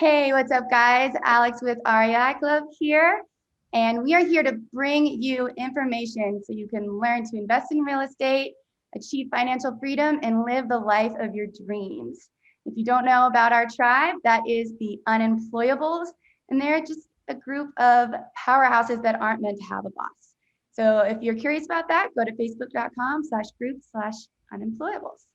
Hey, what's up, guys? Alex with REIClub here, and we are here to bring you information so you can learn to invest in real estate, achieve financial freedom, and live the life of your dreams. If you don't know about our tribe, that is the unemployables, and they're just a group of powerhouses that aren't meant to have a boss. So if you're curious about that, go to facebook.com/group/unemployables.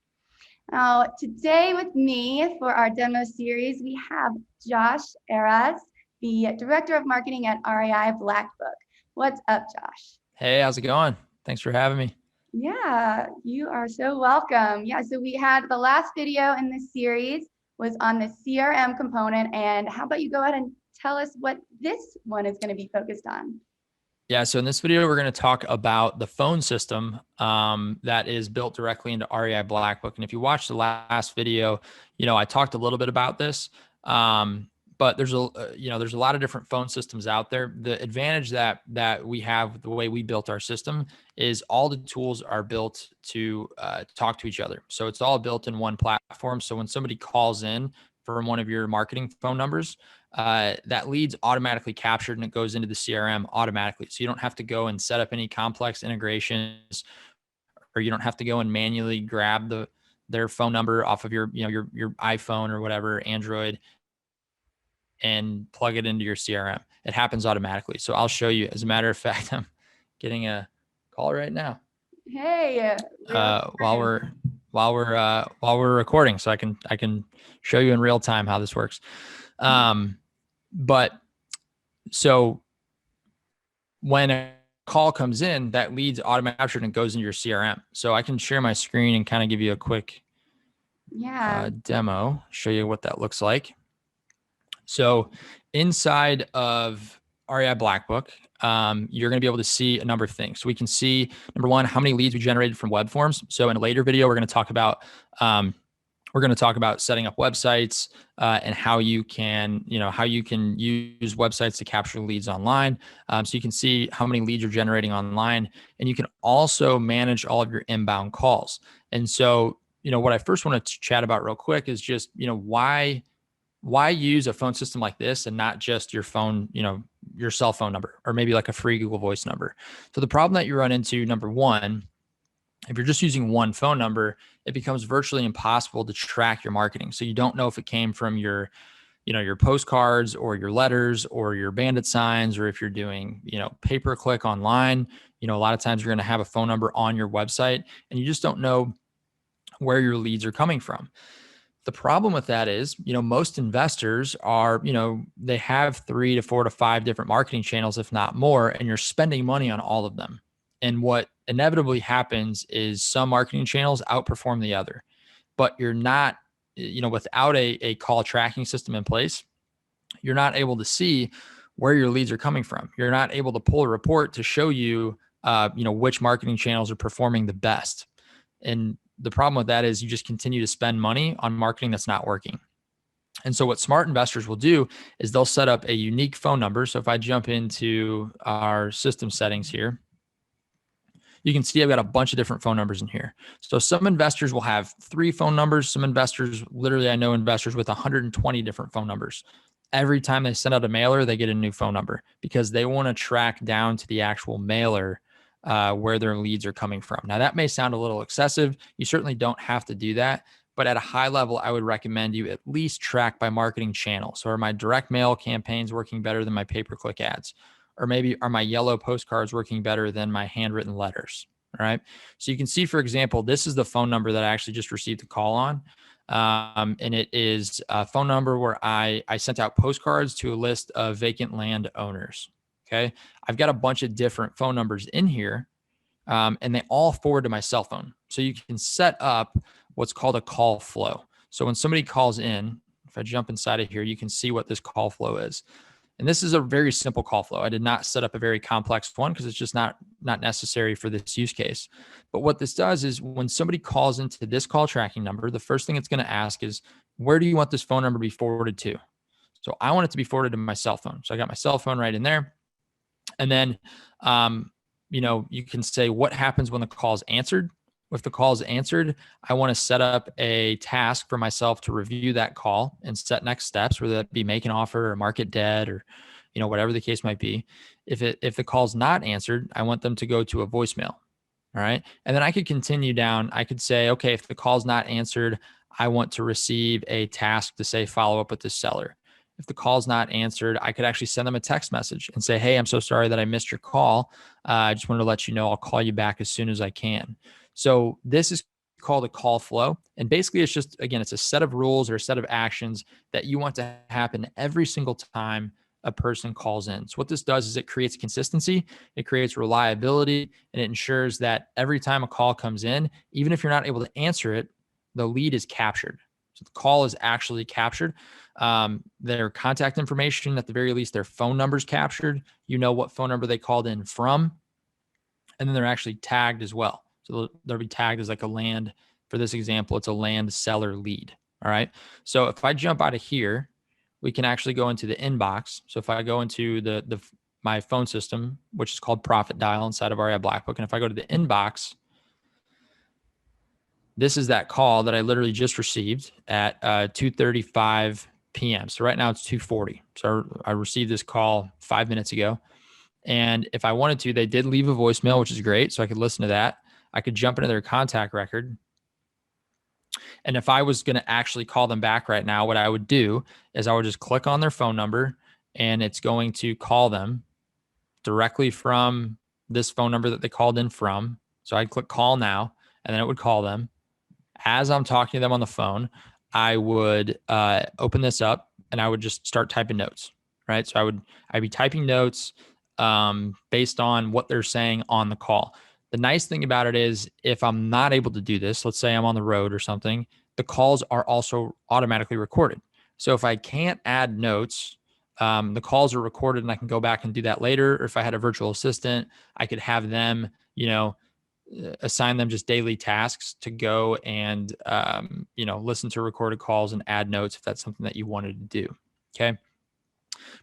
Now, today with me for our demo series, we have Josh Arras, the Director of Marketing at REI Blackbook. What's up, Josh? Hey, how's it going? Thanks for having me. Yeah, you are so welcome. Yeah, so we had the last video in this series was on the CRM component, and how about you go ahead and tell us what this one is going to be focused on? Yeah, so in this video, we're going to talk about the phone system that is built directly into REI Blackbook. And if you watched the last video, I talked a little bit about this, but there's there's a lot of different phone systems out there. The advantage that we have, the way we built our system, is all the tools are built to talk to each other. So it's all built in one platform. So when somebody calls in from one of your marketing phone numbers, that lead's automatically captured and it goes into the CRM automatically. So you don't have to go and set up any complex integrations, or you don't have to go and manually grab their phone number off of your iPhone or whatever, Android, and plug it into your CRM. It happens automatically. So I'll show you. As a matter of fact, I'm getting a call right now. Hey, while we're recording, so I can show you in real time how this works. But so when a call comes in, that lead's automatically captured and goes into your CRM. So I can share my screen and kind of give you a quick demo, show you what that looks like. So inside of REI Blackbook, you're going to be able to see a number of things. So we can see, number one, how many leads we generated from web forms. So in a later video, we're going to talk about setting up websites and how you can use websites to capture leads online. So you can see how many leads you're generating online, and you can also manage all of your inbound calls. And so, what I first want to chat about real quick is just, why use a phone system like this and not just your phone, your cell phone number, or maybe like a free Google Voice number. So the problem that you run into, number one, if you're just using one phone number, it becomes virtually impossible to track your marketing. So you don't know if it came from your postcards or your letters or your bandit signs, or if you're doing, pay-per-click online. A lot of times you're going to have a phone number on your website and you just don't know where your leads are coming from. The problem with that is, most investors are, they have 3 to 4 to 5 different marketing channels, if not more, and you're spending money on all of them. And what inevitably happens is some marketing channels outperform the other, but you're not, without a call tracking system in place, you're not able to see where your leads are coming from. You're not able to pull a report to show you, which marketing channels are performing the best. And the problem with that is you just continue to spend money on marketing that's not working. And so what smart investors will do is they'll set up a unique phone number. So if I jump into our system settings here, you can see I've got a bunch of different phone numbers in here. So some investors will have 3 phone numbers. Some investors, literally, I know investors with 120 different phone numbers. Every time they send out a mailer, they get a new phone number because they want to track down to the actual mailer where their leads are coming from. Now, that may sound a little excessive. You certainly don't have to do that. But at a high level, I would recommend you at least track by marketing channel. So are my direct mail campaigns working better than my pay-per-click ads? Or maybe are my yellow postcards working better than my handwritten letters? All right. So you can see, for example, this is the phone number that I actually just received a call on. And it is a phone number where I sent out postcards to a list of vacant land owners. Okay. I've got a bunch of different phone numbers in here, and they all forward to my cell phone. So you can set up what's called a call flow. So when somebody calls in, if I jump inside of here, you can see what this call flow is. And this is a very simple call flow. I did not set up a very complex one because it's just not necessary for this use case. But what this does is when somebody calls into this call tracking number, the first thing it's going to ask is, where do you want this phone number to be forwarded to? So I want it to be forwarded to my cell phone. So I got my cell phone right in there. And then, you can say what happens when the call is answered, if the call is answered, I want to set up a task for myself to review that call and set next steps, whether that be make an offer or market debt or, whatever the case might be. If the call's not answered, I want them to go to a voicemail. All right. And then I could continue down. I could say, okay, if the call's not answered, I want to receive a task to say, follow up with the seller. If the call's not answered, I could actually send them a text message and say, hey, I'm so sorry that I missed your call. I just wanted to let you know I'll call you back as soon as I can. So this is called a call flow. And basically it's just, again, it's a set of rules or a set of actions that you want to happen every single time a person calls in. So what this does is it creates consistency, it creates reliability, and it ensures that every time a call comes in, even if you're not able to answer it, the lead is captured. So the call is actually captured. Their contact information, at the very least, their phone number is captured. You know what phone number they called in from, and then they're actually tagged as well. So they'll be tagged as like a land. For this example, it's a land seller lead. All right. So if I jump out of here, we can actually go into the inbox. So if I go into my phone system, which is called Profit Dial inside of REI Blackbook, and if I go to the inbox, this is that call that I literally just received at 2:35 p.m. So right now it's 2:40. So I received this call 5 minutes ago. And if I wanted to, they did leave a voicemail, which is great. So I could listen to that. I could jump into their contact record. And if I was going to actually call them back right now, what I would do is I would just click on their phone number and it's going to call them directly from this phone number that they called in from. So I'd click call now, and then it would call them. As I'm talking to them on the phone, I would open this up and I would just start typing notes, right? So I'd be typing notes based on what they're saying on the call. The nice thing about it is if I'm not able to do this, let's say I'm on the road or something, the calls are also automatically recorded. So if I can't add notes, the calls are recorded and I can go back and do that later. Or if I had a virtual assistant, I could have them, assign them just daily tasks to go and, listen to recorded calls and add notes if that's something that you wanted to do. Okay.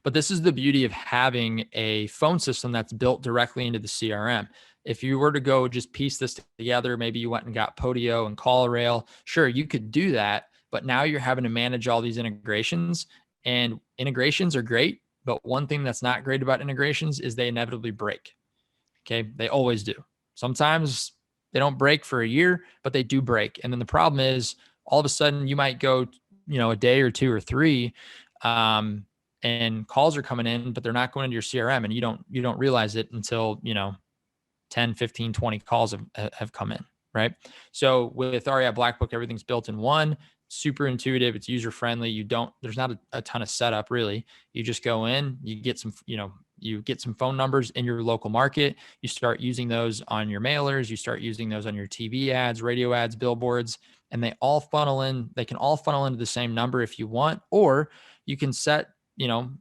But this is the beauty of having a phone system that's built directly into the CRM. If you were to go just piece this together, maybe you went and got Podio and CallRail, sure, you could do that. But now you're having to manage all these integrations, and integrations are great. But one thing that's not great about integrations is they inevitably break. Okay. They always do. Sometimes they don't break for a year, but they do break. And then the problem is all of a sudden you might go, a day or two or three, and calls are coming in, but they're not going into your CRM, and you don't realize it until, 10, 15, 20 calls have come in, right? So with REI Blackbook, everything's built in one, super intuitive. It's user-friendly. There's not a ton of setup really. You just go in, you get some phone numbers in your local market. You start using those on your mailers. You start using those on your TV ads, radio ads, billboards, and they can all funnel into the same number if you want, or you can set,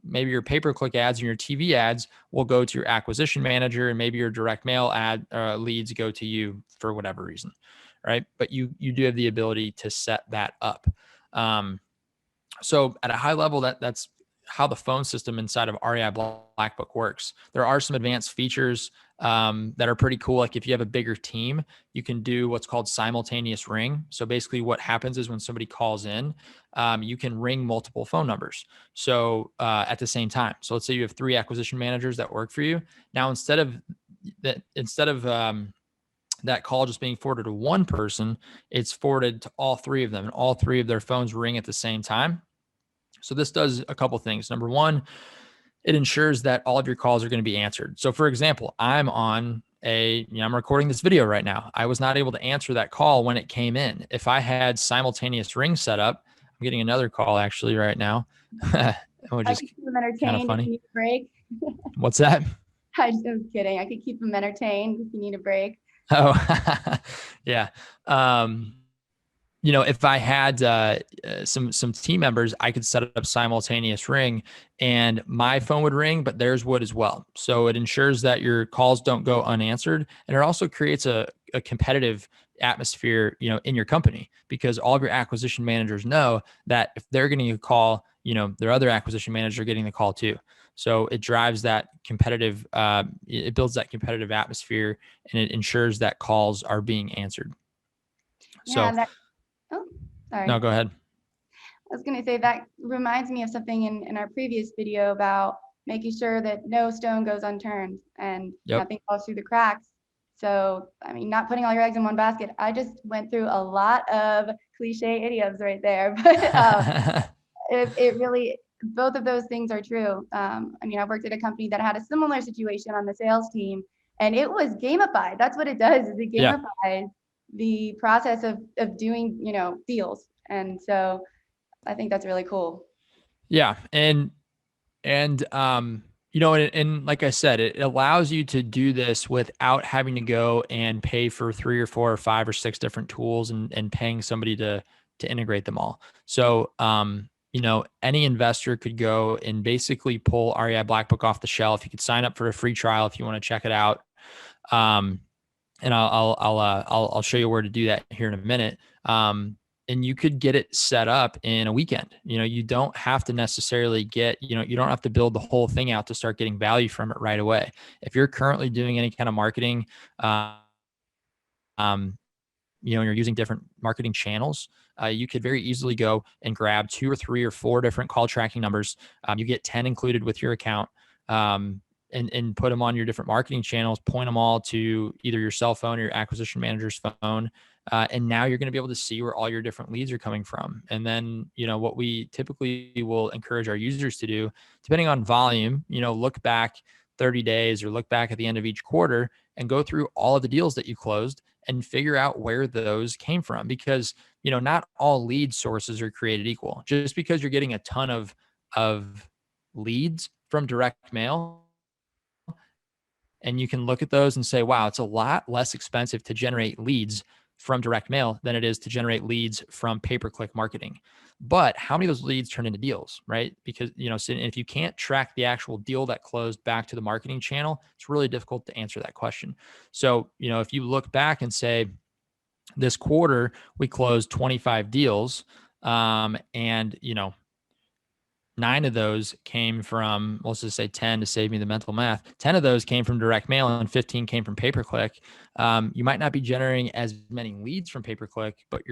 maybe your pay-per-click ads and your TV ads will go to your acquisition manager, and maybe your direct mail ad leads go to you for whatever reason, right? But you do have the ability to set that up. So at a high level, that's how the phone system inside of REI Blackbook works. There are some advanced features that are pretty cool. Like if you have a bigger team, you can do what's called simultaneous ring. So basically what happens is when somebody calls in, you can ring multiple phone numbers. So at the same time. So let's say you have 3 acquisition managers that work for you. Now, instead of that call just being forwarded to one person, it's forwarded to all 3 of them, and all 3 of their phones ring at the same time. So this does a couple things. Number one, it ensures that all of your calls are going to be answered. So for example, I'm recording this video right now. I was not able to answer that call when it came in. If I had simultaneous ring set up, I'm getting another call actually right now, which is kind of funny. If you need a break. What's that? I was kidding. I could keep them entertained if you need a break. Oh, yeah. If I had some team members, I could set up simultaneous ring, and my phone would ring, but theirs would as well. So it ensures that your calls don't go unanswered, and it also creates a competitive atmosphere, in your company, because all of your acquisition managers know that if they're getting a call, their other acquisition manager are getting the call too. So it drives that competitive, it builds that competitive atmosphere, and it ensures that calls are being answered. Yeah, So and that, oh, sorry. no, go ahead. I was going to say that reminds me of something in our previous video about making sure that no stone goes unturned and Yep. nothing falls through the cracks. So, I mean, not putting all your eggs in one basket. I just went through a lot of cliche idioms right there, but it really, both of those things are true. I mean, I worked at a company that had a similar situation on the sales team, and it was gamified. That's what it does, is it Yeah. gamifies the process of doing, deals. And so I think that's really cool. Yeah. And and like I said, it allows you to do this without having to go and pay for 3 or 4 or 5 or 6 different tools and paying somebody to integrate them all. So any investor could go and basically pull REI Blackbook off the shelf. You could sign up for a free trial if you want to check it out. And I'll show you where to do that here in a minute. And you could get it set up in a weekend. You don't have to necessarily you don't have to build the whole thing out to start getting value from it right away. If you're currently doing any kind of marketing, and you're using different marketing channels, you could very easily go and grab 2 or 3 or 4 different call tracking numbers. You get 10 included with your account. And put them on your different marketing channels, point them all to either your cell phone or your acquisition manager's phone. And now you're going to be able to see where all your different leads are coming from. And then, what we typically will encourage our users to do, depending on volume, look back 30 days or look back at the end of each quarter and go through all of the deals that you closed and figure out where those came from. Because, not all lead sources are created equal. Just because you're getting a ton of leads from direct mail, and you can look at those and say, wow, it's a lot less expensive to generate leads from direct mail than it is to generate leads from pay-per-click marketing. But how many of those leads turn into deals, right? Because, if you can't track the actual deal that closed back to the marketing channel, it's really difficult to answer that question. So, if you look back and say, this quarter, we closed 25 deals, and, 9 of those came from, let's just say 10 to save me the mental math. 10 of those came from direct mail and 15 came from pay-per-click. You might not be generating as many leads from pay-per-click, but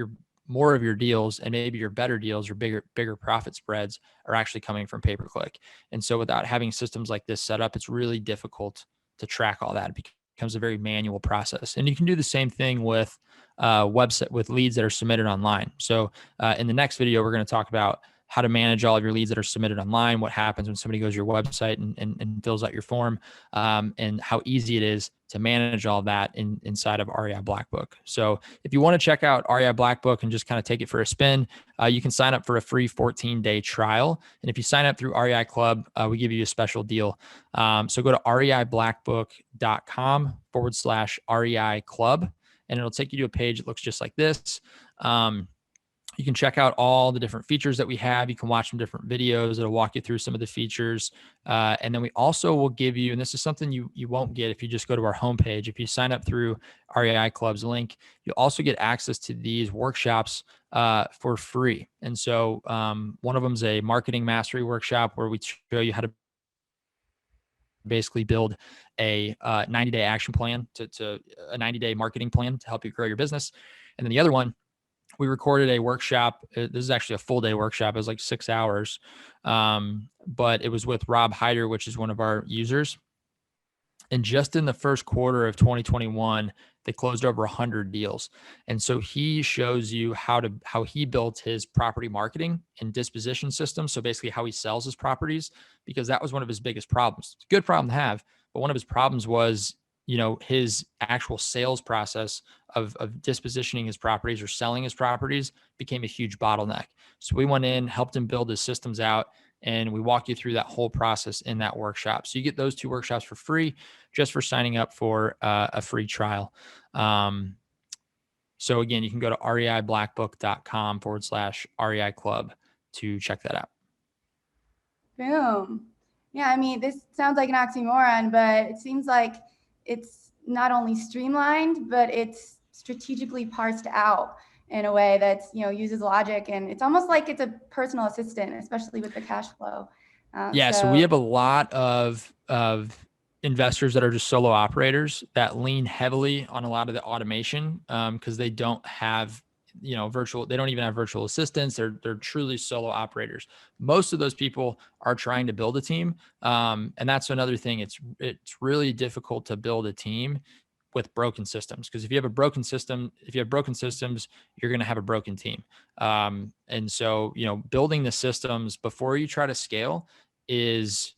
more of your deals and maybe your better deals or bigger profit spreads are actually coming from pay-per-click. And so without having systems like this set up, it's really difficult to track all that. It becomes a very manual process. And you can do the same thing with website with leads that are submitted online. So in the next video, we're going to talk about how to manage all of your leads that are submitted online, what happens when somebody goes to your website and fills out your form, and how easy it is to manage all that inside of REI Blackbook. So if you want to check out REI Blackbook and just kind of take it for a spin, you can sign up for a free 14-day trial. And if you sign up through REIClub, we give you a special deal. So go to reiblackbook.com/REIClub, and it'll take you to a page that looks just like this. You can check out all the different features that we have. You can watch some different videos that'll walk you through some of the features. And then we also will give you, and this is something you won't get if you just go to our homepage. If you sign up through REIClub's link, you'll also get access to these workshops for free. And so one of them is a marketing mastery workshop where we show you how to basically build a 90-day action plan to a 90-day marketing plan to help you grow your business. And then the other one, we recorded a workshop. This is actually a full day workshop. It was like 6 hours. But it was with Rob Hyder, which is one of our users. And just in the first quarter of 2021, they closed over 100 deals. And so he shows you how he built his property marketing and disposition system. So basically how he sells his properties, because that was one of his biggest problems. It's a good problem to have, but one of his problems was, his actual sales process of dispositioning his properties or selling his properties became a huge bottleneck. So we went in, helped him build his systems out, and we walk you through that whole process in that workshop. So you get those 2 workshops for free just for signing up for a free trial. So again, you can go to reiblackbook.com/REIClub to check that out. Boom. Yeah, I mean, this sounds like an oxymoron, but it seems like it's not only streamlined, but it's strategically parsed out in a way that uses logic, and it's almost like it's a personal assistant, especially with the cash flow. So we have a lot of investors that are just solo operators that lean heavily on a lot of the automation because they don't have they don't even have virtual assistants. They're truly solo operators. Most of those people are trying to build a team. And that's another thing. It's really difficult to build a team with broken systems, because if you have broken systems, you're going to have a broken team. And so, building the systems before you try to scale is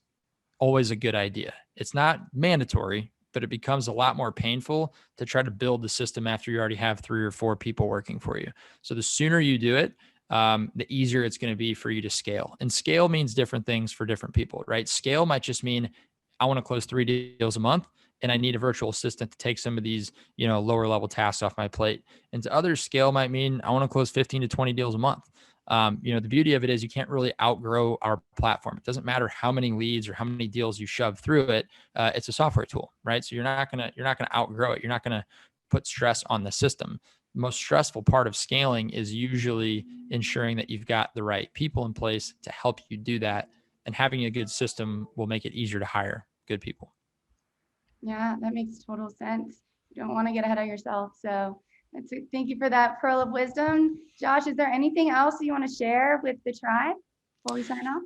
always a good idea. It's not mandatory, but it becomes a lot more painful to try to build the system after you already have 3 or 4 people working for you. So the sooner you do it, the easier it's going to be for you to scale. And scale means different things for different people, right? Scale might just mean I want to close 3 deals a month, and I need a virtual assistant to take some of these, lower level tasks off my plate. And to others, scale might mean I want to close 15 to 20 deals a month. The beauty of it is you can't really outgrow our platform. It doesn't matter how many leads or how many deals you shove through it. It's a software tool, right? So you're not gonna outgrow it. You're not gonna put stress on the system. The most stressful part of scaling is usually ensuring that you've got the right people in place to help you do that. And having a good system will make it easier to hire good people. Yeah, that makes total sense. You don't want to get ahead of yourself. So thank you for that pearl of wisdom. Josh, is there anything else you want to share with the tribe before we sign off?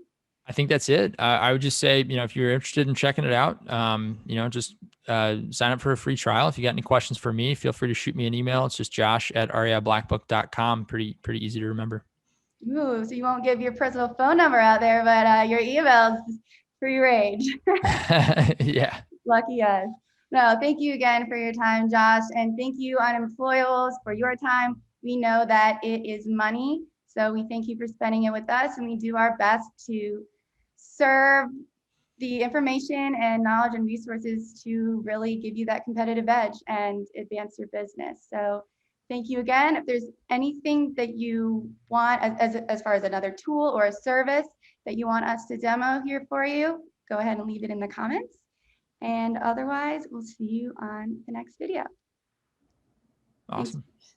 I think that's it. I would just say, if you're interested in checking it out, just sign up for a free trial. If you got any questions for me, feel free to shoot me an email. It's just josh@reiblackbook.com. Pretty easy to remember. Ooh, so you won't give your personal phone number out there, but your email's free range. Yeah. Lucky us. No, thank you again for your time, Josh. And thank you, Unemployables, for your time. We know that it is money. So we thank you for spending it with us. And we do our best to serve the information and knowledge and resources to really give you that competitive edge and advance your business. So thank you again. If there's anything that you want as far as another tool or a service that you want us to demo here for you, go ahead and leave it in the comments. And otherwise, we'll see you on the next video. Awesome. Thanks.